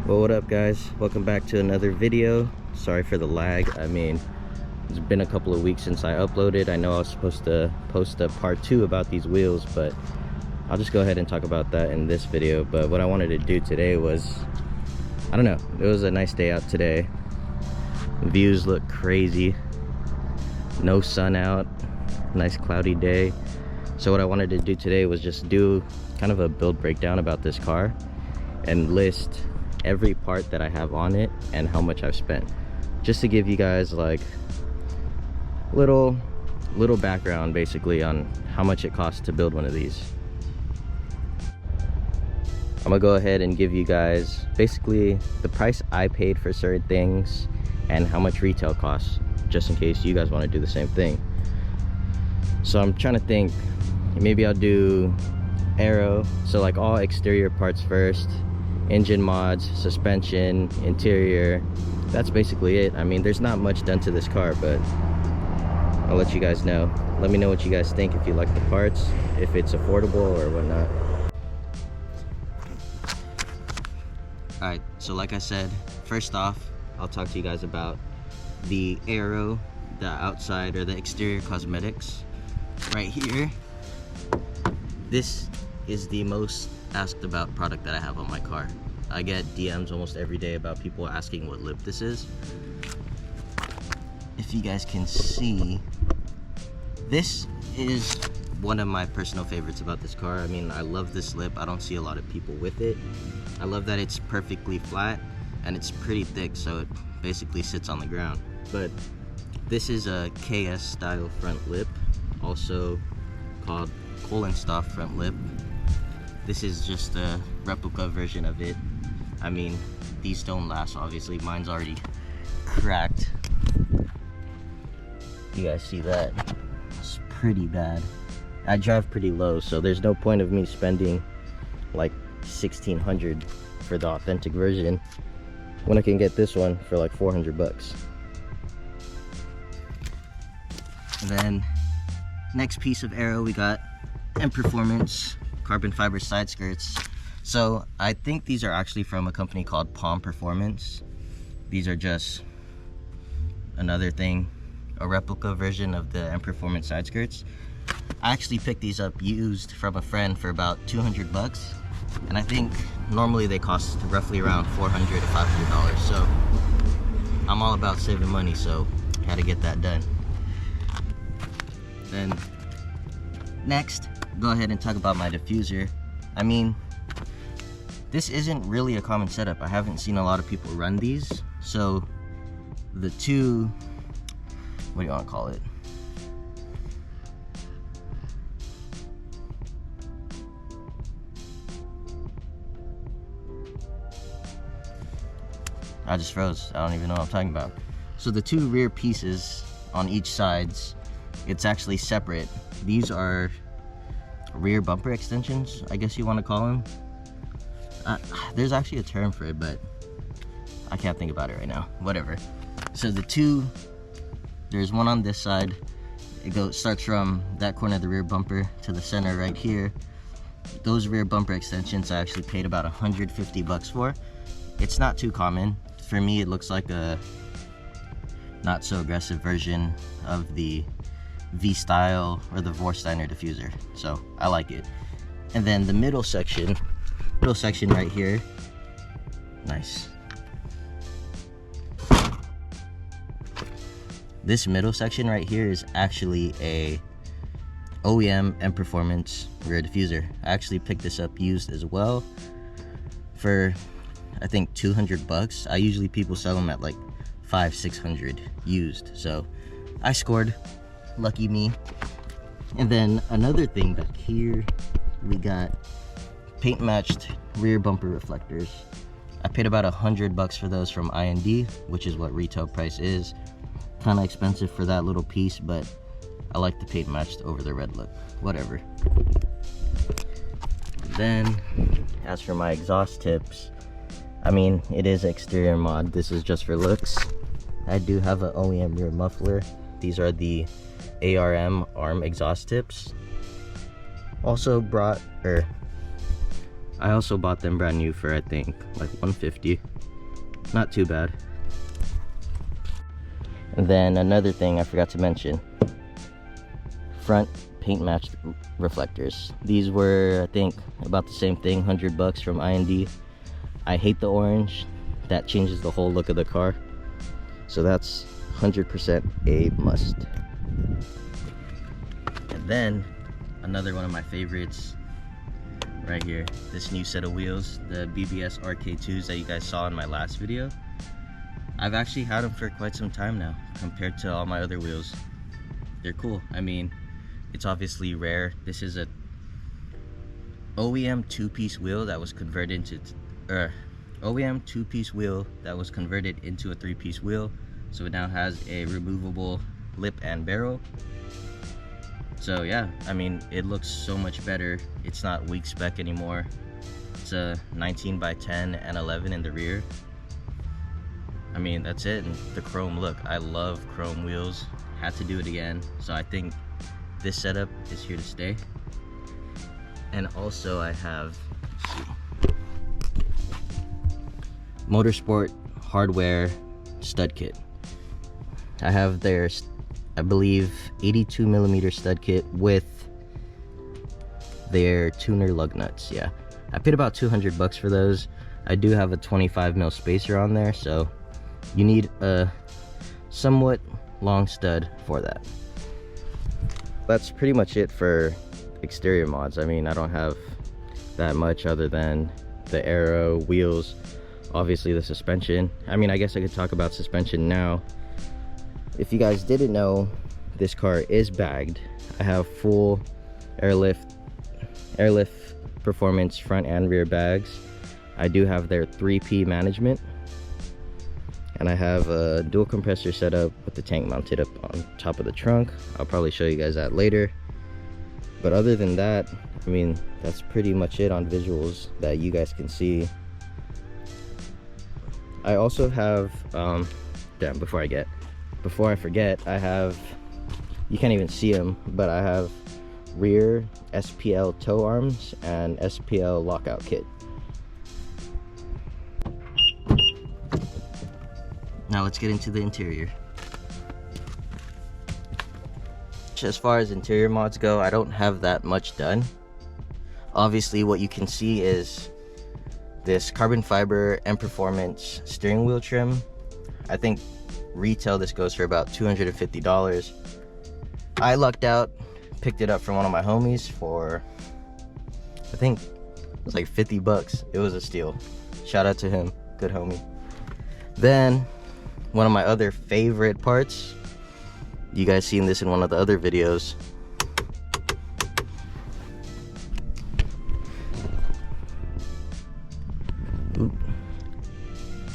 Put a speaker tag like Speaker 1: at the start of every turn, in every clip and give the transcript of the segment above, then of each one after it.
Speaker 1: Well, what up guys, welcome back to another video. Sorry for the lag. I mean, it's been a couple of weeks since I uploaded. I know I was supposed to post a part 2 about these wheels, but I'll just go ahead and talk about that in this video. But what I wanted to do today was, I don't know, it was a nice day out today. The views look crazy, no sun out, nice cloudy day. So what I wanted to do today was just do kind of a build breakdown about this car and list every part that I have on it and how much I've spent, just to give you guys like little background basically on how much it costs to build one of these. I'm gonna go ahead and give you guys basically the price I paid for certain things and how much retail costs, just in case you guys want to do the same thing. So I'm trying to think, maybe I'll do aero, so like all exterior parts first, engine mods, suspension, interior. That's basically it. I mean, there's not much done to this car, but I'll let you guys know. Let me know what you guys think, if you like the parts, if it's affordable or whatnot. Alright, so like I said, first off, I'll talk to you guys about the aero, the outside or the exterior cosmetics. Right here, this is the most asked about product that I have on my car. I get DMs almost every day about people asking what lip this is. If you guys can see, this is one of my personal favorites about this car. I mean, I love this lip. I don't see a lot of people with it. I love that it's perfectly flat and it's pretty thick, so it basically sits on the ground. But this is a KS style front lip, also called Kohlenstoff front lip. This is just a replica version of it. I mean, these don't last, obviously. Mine's already cracked. You guys see that? It's pretty bad. I drive pretty low, so there's no point of me spending like $1,600 for the authentic version when I can get this one for like 400 bucks. And then next piece of aero, we got M Performance carbon fiber side skirts. So I think these are actually from a company called Palm Performance. These are just another thing, a replica version of the M Performance side skirts. I actually picked these up used from a friend for about 200 bucks, and I think normally they cost roughly around $400 to $500. So I'm all about saving money, so I had to get that done. Then next, go ahead and talk about my diffuser. I mean, this isn't really a common setup. I haven't seen a lot of people run these. So the two, what do you want to call it? I just froze. I don't even know what I'm talking about. So the two rear pieces on each sides, it's actually separate. These are rear bumper extensions, I guess you want to call them. There's actually a term for it, but I can't think about it right now. Whatever. So the two, there's one on this side. It starts from that corner of the rear bumper to the center right here. Those rear bumper extensions I actually paid about 150 bucks for. It's not too common. For me, it looks like a not so aggressive version of the V-Style or the Vorsteiner diffuser, so I like it. And then the middle section right here, nice. This middle section right here is actually a OEM M Performance rear diffuser. I actually picked this up used as well for I think 200 bucks. I usually people sell them at like 500-600 used, so I scored. Lucky me. And then another thing back here, we got paint matched rear bumper reflectors. I paid about 100 bucks for those from IND, which is what retail price is. Kind of expensive for that little piece, but I like the paint matched over the red look. Whatever. Then as for my exhaust tips, I mean, it is exterior mod. This is just for looks. I do have an OEM rear muffler. These are the ARM exhaust tips. Also brought, I also bought them brand new for I think like $150. Not too bad. And then another thing I forgot to mention, front paint matched reflectors. These were I think about the same thing, $100 from IND. I hate the orange. That changes the whole look of the car. So that's 100% a must. And then another one of my favorites right here, this new set of wheels, the BBS RK2s that you guys saw in my last video. I've actually had them for quite some time now compared to all my other wheels. They're cool. I mean, it's obviously rare. This is a OEM two-piece wheel that was converted into OEM two-piece wheel that was converted into a three-piece wheel. So it now has a removable lip and barrel. So yeah, I mean, it looks so much better. It's not weak spec anymore. It's a 19 by 10 and 11 in the rear. I mean, that's it. And the chrome look, I love chrome wheels. Had to do it again. So I think this setup is here to stay. And also I have, let's see, Motorsport hardware stud kit. I have their, I believe, 82mm stud kit with their tuner lug nuts. Yeah, I paid about $200 for those. I do have a 25mm spacer on there, so you need a somewhat long stud for that. That's pretty much it for exterior mods. I mean, I don't have that much other than the aero, wheels, obviously the suspension. I mean, I guess I could talk about suspension now. If you guys didn't know, this car is bagged. I have full airlift performance front and rear bags. I do have their 3P management, and I have a dual compressor setup with the tank mounted up on top of the trunk. I'll probably show you guys that later. But other than that, I mean, that's pretty much it on visuals that you guys can see. I also have damn, before I forget, I have, you can't even see them, but I have rear SPL tow arms and SPL lockout kit. Now let's get into the interior. As far as interior mods go, I don't have that much done. Obviously what you can see is this carbon fiber and performance steering wheel trim. I think retail this goes for about $250. I lucked out, picked it up from one of my homies for, I think it was like $50. It was a steal. Shout out to him, good homie. Then one of my other favorite parts, you guys seen this in one of the other videos,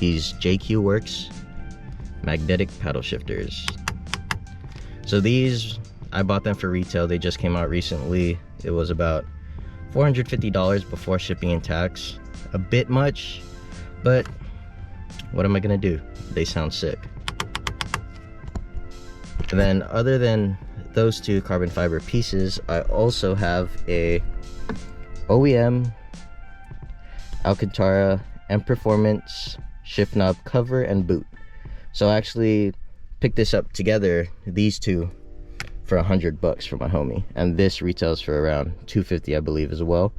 Speaker 1: these JQ Works magnetic paddle shifters. So these, I bought them for retail. They just came out recently. It was about $450 before shipping and tax. A bit much, but what am I gonna do? They sound sick. And then other than those two carbon fiber pieces, I also have a OEM Alcantara and Performance shift knob cover and boot. So I actually picked this up together, these two, for $100 for my homie, and this retails for around $250, I believe, as well,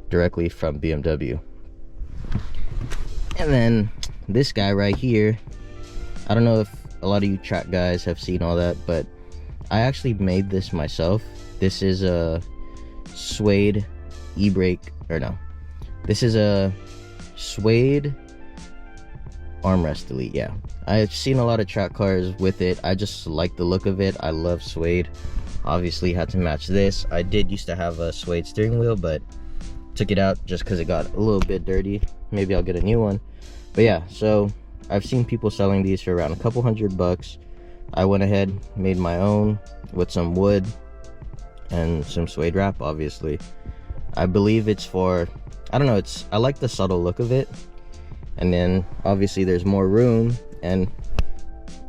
Speaker 1: directly from BMW. And then this guy right here, I don't know if a lot of you track guys have seen all that, but I actually made this myself. This is a suede e-brake, or no, this is a suede armrest delete. Yeah, I've seen a lot of track cars with it. I just like the look of it. I love suede. Obviously had to match this. I did used to have a suede steering wheel, but took it out just because it got a little bit dirty. Maybe I'll get a new one. But yeah, so I've seen people selling these for around a couple $100. I went ahead, made my own with some wood and some suede wrap, obviously. I believe it's for, I don't know, I like the subtle look of it. And then obviously there's more room and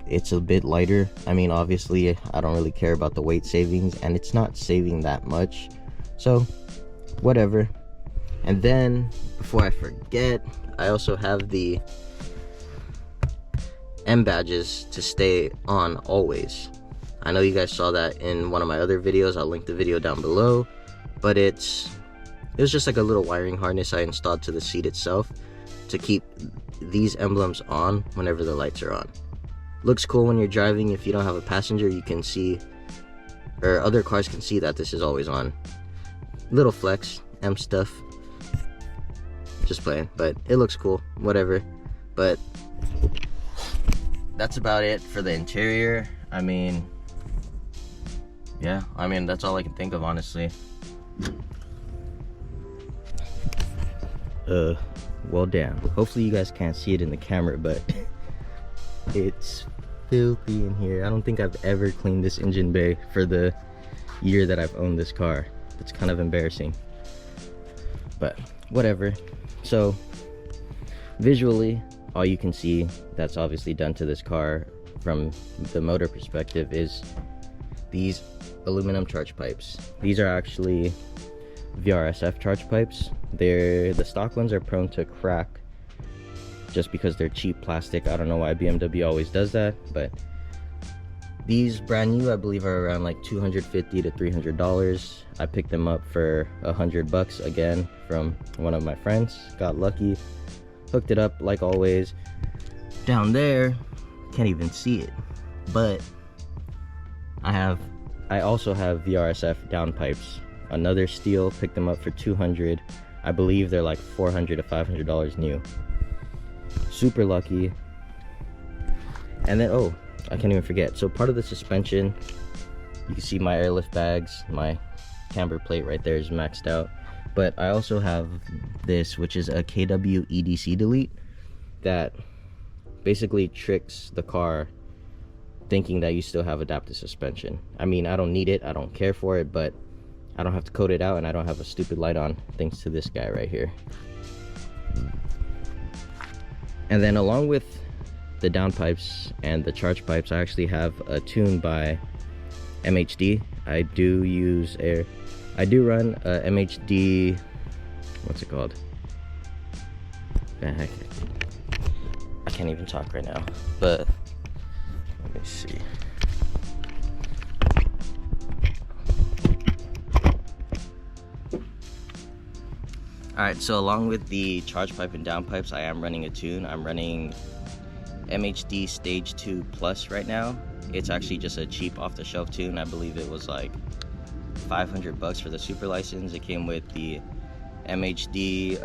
Speaker 1: it's a bit lighter. I mean, obviously I don't really care about the weight savings, and it's not saving that much, so whatever. And then before I forget, I also have the M badges to stay on always. I know you guys saw that in one of my other videos. I'll link the video down below, but it was just like a little wiring harness I installed to the seat itself to keep these emblems on whenever the lights are on. Looks cool when you're driving. If you don't have a passenger, you can see, or other cars can see, that this is always on. Little flex, M stuff. Just playing, but it looks cool, whatever. But that's about it for the interior. I mean, yeah, that's all I can think of, honestly. Well, damn. Hopefully you guys can't see it in the camera, but it's filthy in here. I don't think I've ever cleaned this engine bay for the year that I've owned this car. It's kind of embarrassing, but whatever. So visually, all you can see that's obviously done to this car from the motor perspective is these aluminum charge pipes. These are actually VRSF charge pipes. The stock ones are prone to crack just because they're cheap plastic. I don't know why BMW always does that, but these brand new I believe are around like $250 to $300. I picked them up for $100 again from one of my friends. Got lucky, hooked it up like always. Down there, can't even see it, but I also have VRSF downpipes. Another steel, picked them up for $200. I believe they're like $400 to $500 new. Super lucky. And then, oh, I can't even forget. So part of the suspension, you can see my airlift bags, my camber plate right there is maxed out. But I also have this, which is a KW EDC delete that basically tricks the car thinking that you still have adaptive suspension. I mean, I don't need it, I don't care for it, but I don't have to code it out and I don't have a stupid light on thanks to this guy right here. And then along with the downpipes and the charge pipes, I actually have a tune by MHD. I do run a MHD, what's it called? I can't even talk right now, but let me see. Alright, so along with the charge pipe and downpipes, I am running a tune. I'm running MHD Stage 2 Plus right now. It's actually just a cheap off-the-shelf tune. I believe it was like $500 for the super license. It came with the MHD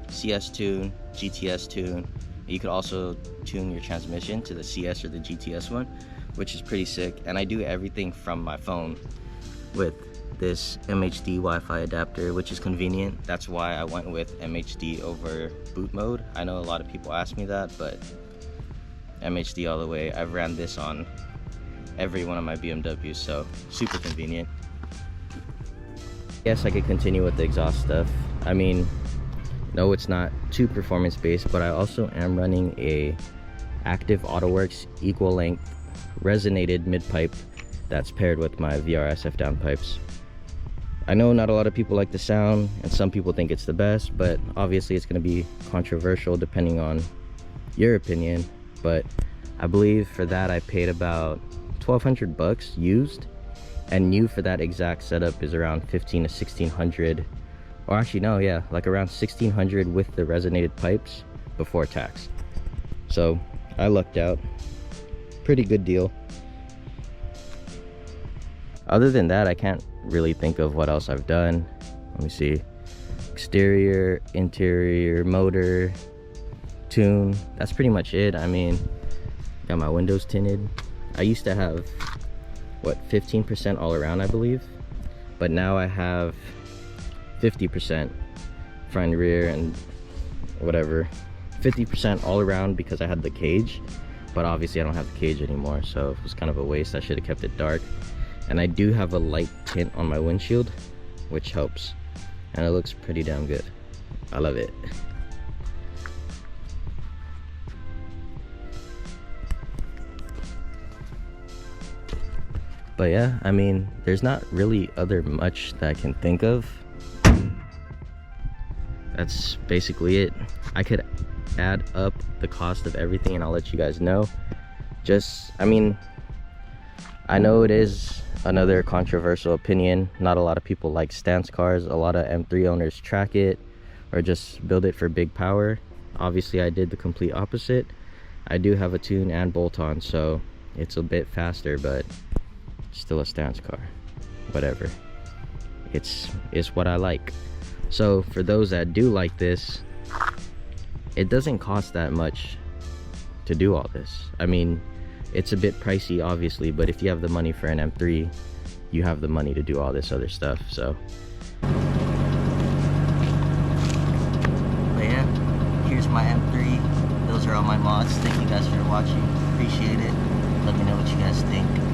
Speaker 1: CS tune, GTS tune. You could also tune your transmission to the CS or the GTS one, which is pretty sick. And I do everything from my phone with this MHD Wi-Fi adapter, which is convenient. That's why I went with MHD over boot mode. I know a lot of people ask me that, but MHD all the way. I've ran this on every one of my BMWs, so super convenient. Yes, I could continue with the exhaust stuff. I mean, no, it's not too performance based, but I also am running a active AutoWorks equal length resonated mid pipe that's paired with my VRSF downpipes. I know not a lot of people like the sound and some people think it's the best, but obviously it's going to be controversial depending on your opinion. But I believe for that I paid about $1,200 used, and new for that exact setup is around $1,500 to $1,600, or actually no, yeah, like around $1,600 with the resonated pipes before tax. So I lucked out. Pretty good deal. Other than that, I can't really think of what else I've done. Let me see. Exterior, interior, motor, tune. That's pretty much it. I mean, got my windows tinted. I used to have, what, 15% all around, I believe. But now I have 50% front and rear and whatever. 50% all around because I had the cage. But obviously I don't have the cage anymore, so it was kind of a waste. I should have kept it dark. And I do have a light tint on my windshield, which helps, and it looks pretty damn good. I love it. But yeah, I mean, there's not really much that I can think of. that's basically it. I could add up the cost of everything and I'll let you guys know. I mean, I know it is another controversial opinion. Not a lot of people like stance cars. A lot of M3 owners track it or just build it for big power. Obviously I did the complete opposite. I do have a tune and bolt-on, so it's a bit faster, but still a stance car. Whatever, it's what I like. So for those that do like this, it doesn't cost that much to do all this. I mean, it's a bit pricey obviously, but if you have the money for an M3, you have the money to do all this other stuff. So but yeah, here's my M3. Those are all my mods. Thank you guys for watching. Appreciate it. Let me know what you guys think.